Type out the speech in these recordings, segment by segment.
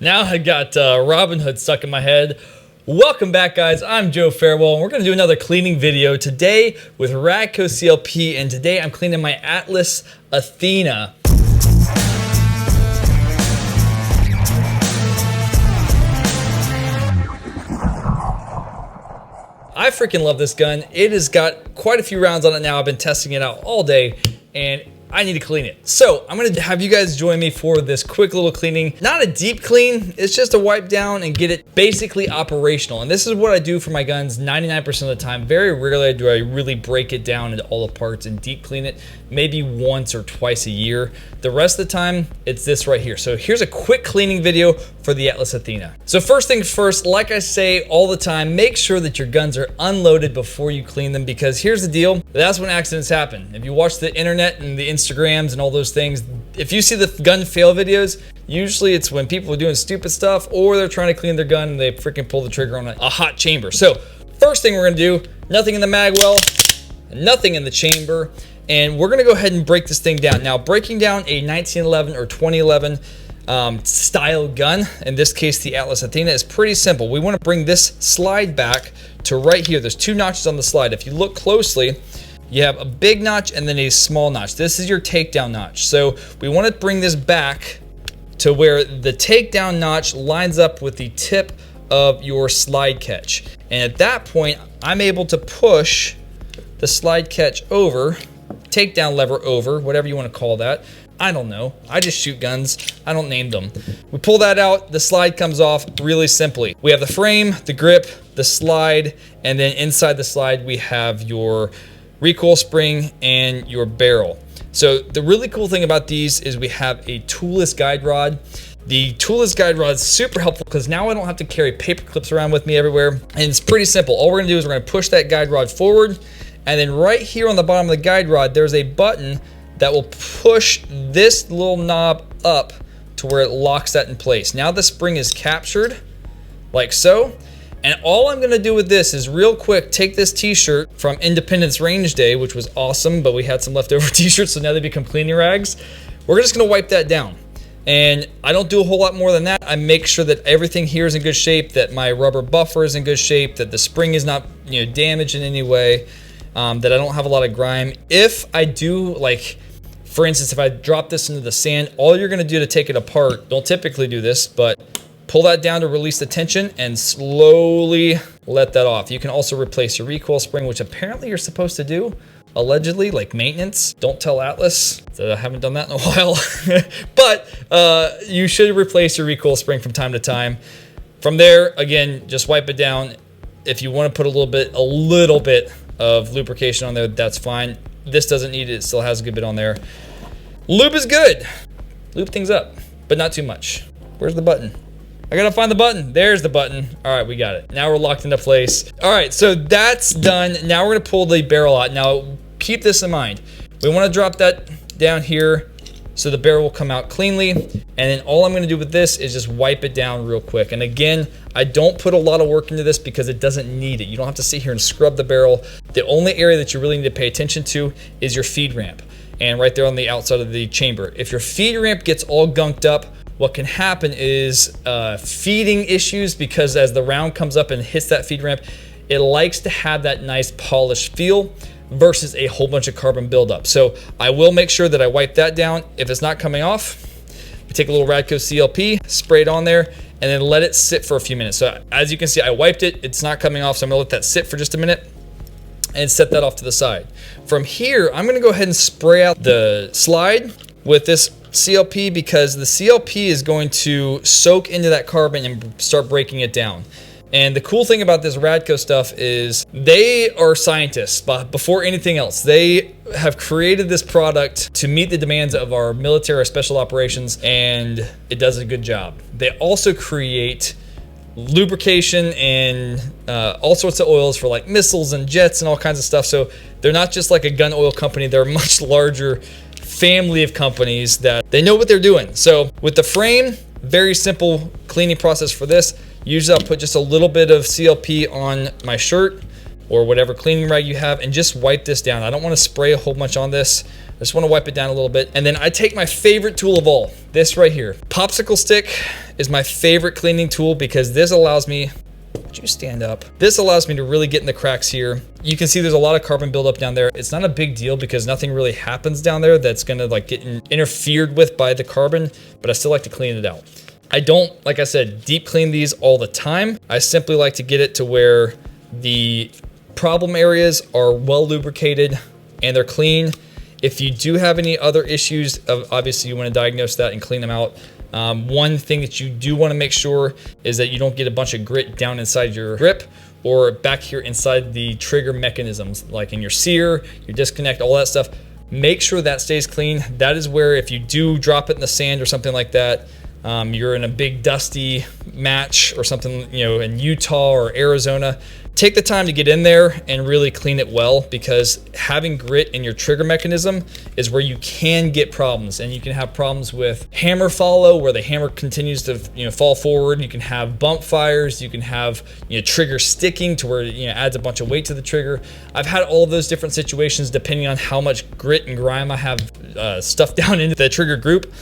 Now I got Robin Hood stuck in my head. Welcome back, guys. I'm Joe Farewell, and we're going to do another cleaning video today with Radco CLP, and today I'm cleaning my Atlas Athena. I freaking love this gun. It has got quite a few rounds on it now. I've been testing it out all day, and I need to clean it. So I'm gonna have you guys join me for this quick little cleaning. Not a deep clean, it's just a wipe down and get it basically operational. And this is what I do for my guns 99% of the time. Very rarely do I really break it down into all the parts and deep clean it, maybe once or twice a year. The rest of the time, it's this right here. So here's a quick cleaning video for the Atlas Athena. So first things first, like I say all the time, make sure that your guns are unloaded before you clean them, because here's the deal, that's when accidents happen. If you watch the internet and the Instagrams and all those things, if you see the gun fail videos, usually it's when people are doing stupid stuff or they're trying to clean their gun and they freaking pull the trigger on a hot chamber. So first thing we're gonna do, nothing in the mag well, nothing in the chamber, and we're gonna go ahead and break this thing down. Now, breaking down a 1911 or 2011 style gun, in this case the Atlas Athena, is pretty simple. We want to bring this slide back to right here. There's two notches on the slide. If you look closely, you have a big notch and then a small notch. This is your takedown notch. So we want to bring this back to where the takedown notch lines up with the tip of your slide catch. And at that point, I'm able to push the slide catch over, takedown lever over, whatever you want to call that. I don't know. I just shoot guns. I don't name them. We pull that out, the slide comes off really simply. We have the frame, the grip, the slide, and then inside the slide we have your recoil spring and your barrel. So the really cool thing about these is we have a toolless guide rod. The toolless guide rod is super helpful because now I don't have to carry paper clips around with me everywhere. And it's pretty simple. All we're gonna do is we're gonna push that guide rod forward, and then right here on the bottom of the guide rod, there's a button that will push this little knob up to where it locks that in place. Now the spring is captured, like so. And all I'm gonna do with this is real quick, take this t-shirt from Independence Range Day, which was awesome, but we had some leftover t-shirts, so now they become cleaning rags. We're just gonna wipe that down. And I don't do a whole lot more than that. I make sure that everything here is in good shape, that my rubber buffer is in good shape, that the spring is not, damaged in any way, that I don't have a lot of grime. If I do, like, for instance, if I drop this into the sand, all you're gonna do to take it apart, don't typically do this, but pull that down to release the tension and slowly let that off. You can also replace your recoil spring, which apparently you're supposed to do, allegedly, like maintenance. Don't tell Atlas, I haven't done that in a while. But you should replace your recoil spring from time to time. From there, again, just wipe it down. If you want to put a little bit of lubrication on there, that's fine. This doesn't need it, it still has a good bit on there. Lube is good. Lube things up, but not too much. Where's the button? I gotta find the button. There's the button. All right, we got it. Now we're locked into place. All right, so that's done. Now we're gonna pull the barrel out. Now, keep this in mind. We wanna drop that down here so the barrel will come out cleanly. And then all I'm gonna do with this is just wipe it down real quick. And again, I don't put a lot of work into this because it doesn't need it. You don't have to sit here and scrub the barrel. The only area that you really need to pay attention to is your feed ramp. And right there on the outside of the chamber. If your feed ramp gets all gunked up, what can happen is feeding issues, because as the round comes up and hits that feed ramp, it likes to have that nice polished feel versus a whole bunch of carbon buildup. So I will make sure that I wipe that down. If it's not coming off, we take a little Radco CLP, spray it on there, and then let it sit for a few minutes. So as you can see, I wiped it, it's not coming off, so I'm gonna let that sit for just a minute and set that off to the side. From here, I'm gonna go ahead and spray out the slide with this CLP, because the CLP is going to soak into that carbon and start breaking it down. And the cool thing about this Radco stuff is they are scientists, but before anything else, they have created this product to meet the demands of our military or special operations, and it does a good job. They also create lubrication and all sorts of oils for like missiles and jets and all kinds of stuff. So they're not just like a gun oil company, they're a much larger family of companies that they know what they're doing. So with the frame, very simple cleaning process for this. Usually I'll put just a little bit of CLP on my shirt or whatever cleaning rag you have and just wipe this down. I don't want to spray a whole bunch on this. I just want to wipe it down a little bit. And then I take my favorite tool of all, this right here. Popsicle stick is my favorite cleaning tool because this allows me, would you stand up? This allows me to really get in the cracks here. You can see there's a lot of carbon buildup down there. It's not a big deal because nothing really happens down there that's gonna like get interfered with by the carbon, but I still like to clean it out. I don't, like I said, deep clean these all the time. I simply like to get it to where the problem areas are well lubricated and they're clean. If you do have any other issues, obviously you want to diagnose that and clean them out. One thing that you do want to make sure is that you don't get a bunch of grit down inside your grip or back here inside the trigger mechanisms, like in your sear, your disconnect, all that stuff. Make sure that stays clean. That is where if you do drop it in the sand or something like that, you're in a big dusty match or something, you know, in Utah or Arizona, take the time to get in there and really clean it well, because having grit in your trigger mechanism is where you can get problems, and you can have problems with hammer follow where the hammer continues to, you know, fall forward. You can have bump fires. You can have, you know, trigger sticking to where, you know, adds a bunch of weight to the trigger. I've had all of those different situations depending on how much grit and grime I have stuffed down into the trigger group.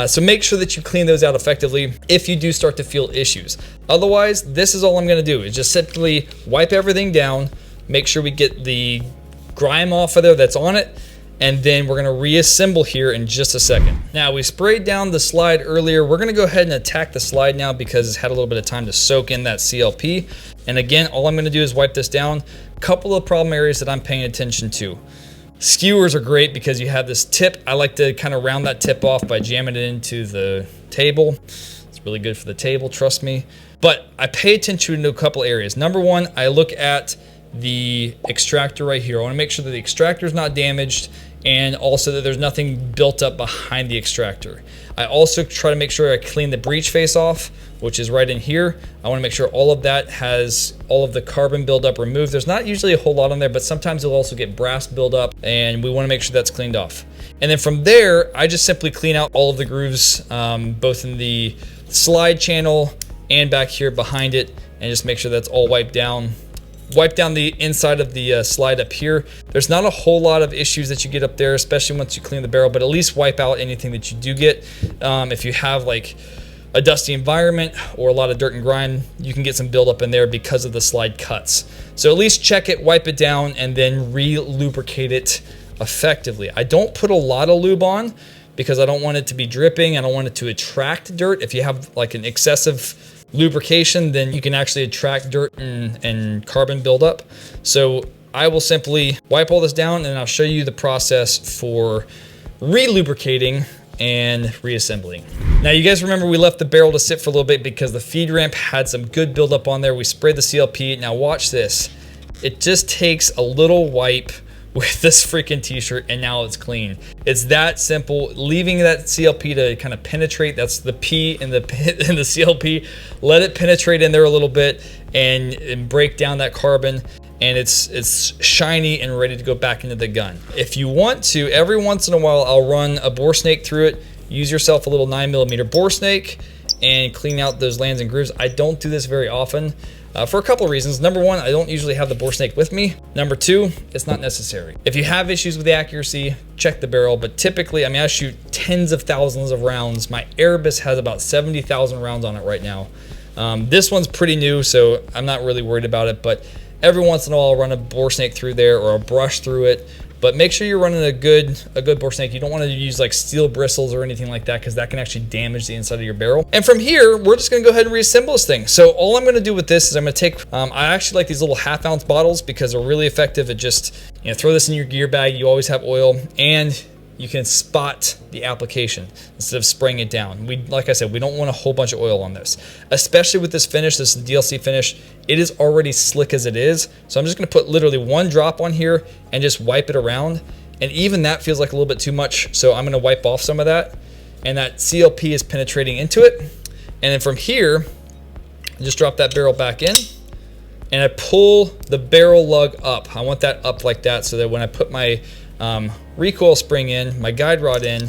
So make sure that you clean those out effectively if you do start to feel issues. Otherwise, this is all I'm gonna do is just simply wipe everything down, make sure we get the grime off of there that's on it, and then we're gonna reassemble here in just a second. Now, we sprayed down the slide earlier. We're gonna go ahead and attack the slide now because it's had a little bit of time to soak in that CLP. And again, all I'm gonna do is wipe this down. A couple of problem areas that I'm paying attention to. Skewers are great because you have this tip. I like to kind of round that tip off by jamming it into the table. It's really good for the table, trust me. But I pay attention to a couple areas. Number one, I look at the extractor right here. I want to make sure that the extractor is not damaged and also that there's nothing built up behind the extractor. I also try to make sure I clean the breech face off, which is right in here. I want to make sure all of that has all of the carbon buildup removed. There's not usually a whole lot on there, but sometimes you'll also get brass buildup, and we want to make sure that's cleaned off. And then from there, I just simply clean out all of the grooves, both in the slide channel and back here behind it, and just make sure that's all wiped down. Wipe down the inside of the slide up here. There's not a whole lot of issues that you get up there, especially once you clean the barrel, but at least wipe out anything that you do get. If you have like a dusty environment or a lot of dirt and grime, you can get some buildup in there because of the slide cuts. So at least check it, wipe it down, and then re-lubricate it effectively. I don't put a lot of lube on because I don't want it to be dripping. I don't want it to attract dirt. If you have like an excessive lubrication, then you can actually attract dirt and carbon buildup. So I will simply wipe all this down, and I'll show you the process for re-lubricating and reassembling. Now, you guys remember we left the barrel to sit for a little bit because the feed ramp had some good buildup on there. We sprayed the CLP. Now watch this. It just takes a little wipe with this freaking t-shirt and now it's clean. It's that simple. Leaving that CLP to kind of penetrate, that's the P in the CLP. Let it penetrate in there a little bit and break down that carbon, and it's shiny and ready to go back into the gun. If you want to, every once in a while, I'll run a bore snake through it. Use yourself a little 9mm bore snake and clean out those lands and grooves. I don't do this very often for a couple of reasons. Number one, I don't usually have the bore snake with me. Number two, it's not necessary. If you have issues with the accuracy, check the barrel. But typically, I mean, I shoot tens of thousands of rounds. My Erebus has about 70,000 rounds on it right now. This one's pretty new, so I'm not really worried about it. But every once in a while, I'll run a bore snake through there or a brush through it. But make sure you're running a good bore snake. You don't want to use like steel bristles or anything like that because that can actually damage the inside of your barrel. And from here, we're just going to go ahead and reassemble this thing. So all I'm going to do with this is I'm going to take, I actually like these little 1/2 ounce bottles because they're really effective at just, you know, throw this in your gear bag. You always have oil and you can spot the application instead of spraying it down. Like I said, we don't want a whole bunch of oil on this, especially with this finish. This is the DLC finish. It is already slick as it is. So I'm just gonna put literally 1 drop on here and just wipe it around. And even that feels like a little bit too much. So I'm gonna wipe off some of that, and that CLP is penetrating into it. And then from here, I just drop that barrel back in and I pull the barrel lug up. I want that up like that so that when I put my recoil spring in, my guide rod in,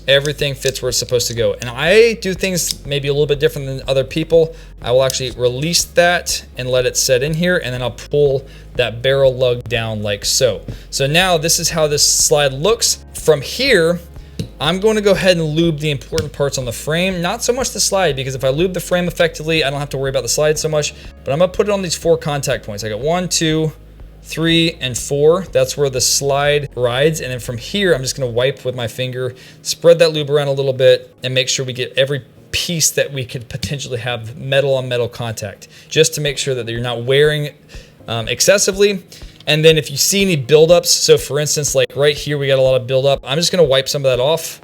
everything fits where it's supposed to go. And I do things maybe a little bit different than other people. I will actually release that and let it set in here, and then I'll pull that barrel lug down like so. So now this is how this slide looks. From here, I'm going to go ahead and lube the important parts on the frame, not so much the slide, because if I lube the frame effectively, I don't have to worry about the slide so much, but I'm gonna put it on these 4 contact points. I got 1, 2, 3, and 4. That's where the slide rides. And then from here, I'm just gonna wipe with my finger, spread that lube around a little bit, and make sure we get every piece that we could potentially have metal on metal contact, just to make sure that you're not wearing excessively. And then if you see any buildups, so for instance, like right here, we got a lot of buildup. I'm just gonna wipe some of that off.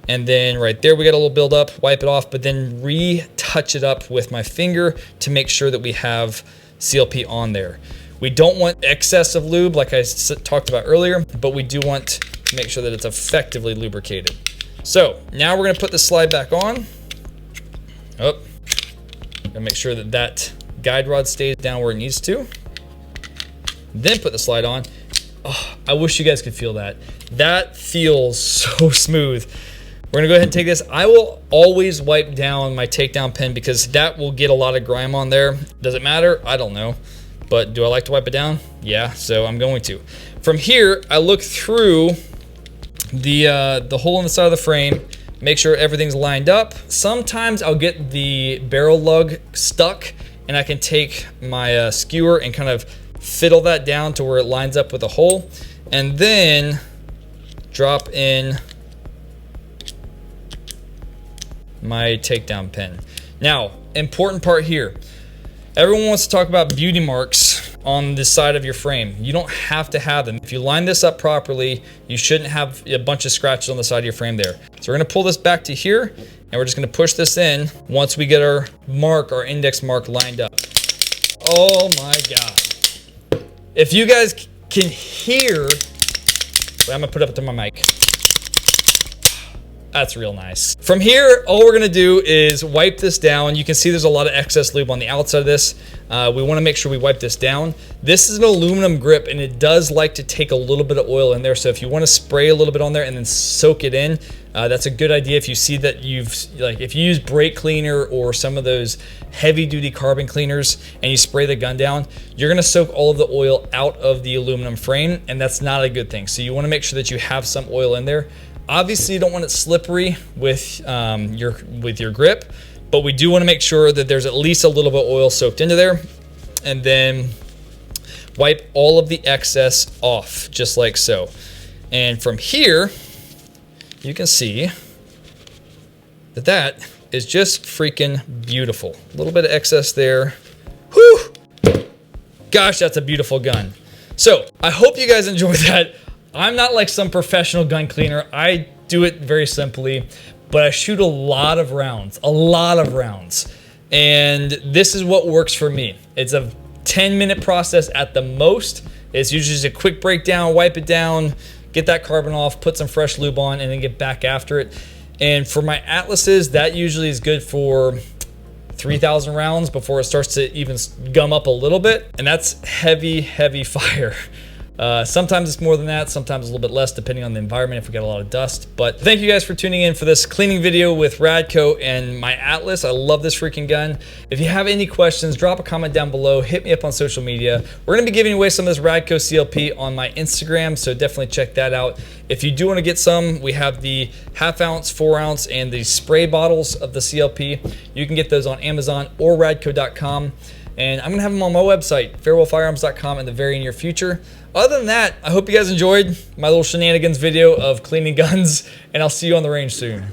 And then right there, we got a little buildup, wipe it off, but then retouch it up with my finger to make sure that we have CLP on there. We don't want excess of lube like I talked about earlier, but we do want to make sure that it's effectively lubricated. So now we're gonna put the slide back on. Oh, gonna make sure that that guide rod stays down where it needs to. Then put the slide on. Oh, I wish you guys could feel that. That feels so smooth. We're gonna go ahead and take this. I will always wipe down my takedown pin because that will get a lot of grime on there. Does it matter? I don't know. But do I like to wipe it down? Yeah, so I'm going to. From here, I look through the hole in the side of the frame, make sure everything's lined up. Sometimes I'll get the barrel lug stuck and I can take my skewer and kind of fiddle that down to where it lines up with the hole, and then drop in my takedown pin. Now, important part here. Everyone wants to talk about beauty marks on the side of your frame. You don't have to have them. If you line this up properly, you shouldn't have a bunch of scratches on the side of your frame there. So we're gonna pull this back to here, and we're just gonna push this in once we get our mark, our index mark lined up. Oh my God. If you guys can hear, I'm gonna put it up to my mic. That's real nice. From here, all we're gonna do is wipe this down. You can see there's a lot of excess lube on the outside of this. We wanna make sure we wipe this down. This is an aluminum grip and it does like to take a little bit of oil in there. So if you wanna spray a little bit on there and then soak it in, that's a good idea. If you see that if you use brake cleaner or some of those heavy duty carbon cleaners and you spray the gun down, you're gonna soak all of the oil out of the aluminum frame, and that's not a good thing. So you wanna make sure that you have some oil in there. Obviously, you don't want it slippery with your grip, but we do want to make sure that there's at least a little bit of oil soaked into there, and then wipe all of the excess off, just like so. And from here, you can see that that is just freaking beautiful. A little bit of excess there. Whew! Gosh, that's a beautiful gun. So I hope you guys enjoyed that. I'm not like some professional gun cleaner. I do it very simply, but I shoot a lot of rounds. And this is what works for me. It's a 10-minute process at the most. It's usually just a quick breakdown, wipe it down, get that carbon off, put some fresh lube on, and then get back after it. And for my Atlases, that usually is good for 3,000 rounds before it starts to even gum up a little bit. And that's heavy, heavy fire. Sometimes it's more than that, sometimes a little bit less depending on the environment if we get a lot of dust. But thank you guys for tuning in for this cleaning video with Radco and my Atlas. I love this freaking gun. If you have any questions, drop a comment down below, hit me up on social media. We're gonna be giving away some of this Radco CLP on my Instagram, so definitely check that out. If you do wanna get some, we have the 1/2 ounce, 4 ounce, and the spray bottles of the CLP. You can get those on Amazon or radco.com. And I'm gonna have them on my website, farewellfirearms.com, in the very near future. Other than that, I hope you guys enjoyed my little shenanigans video of cleaning guns, and I'll see you on the range soon.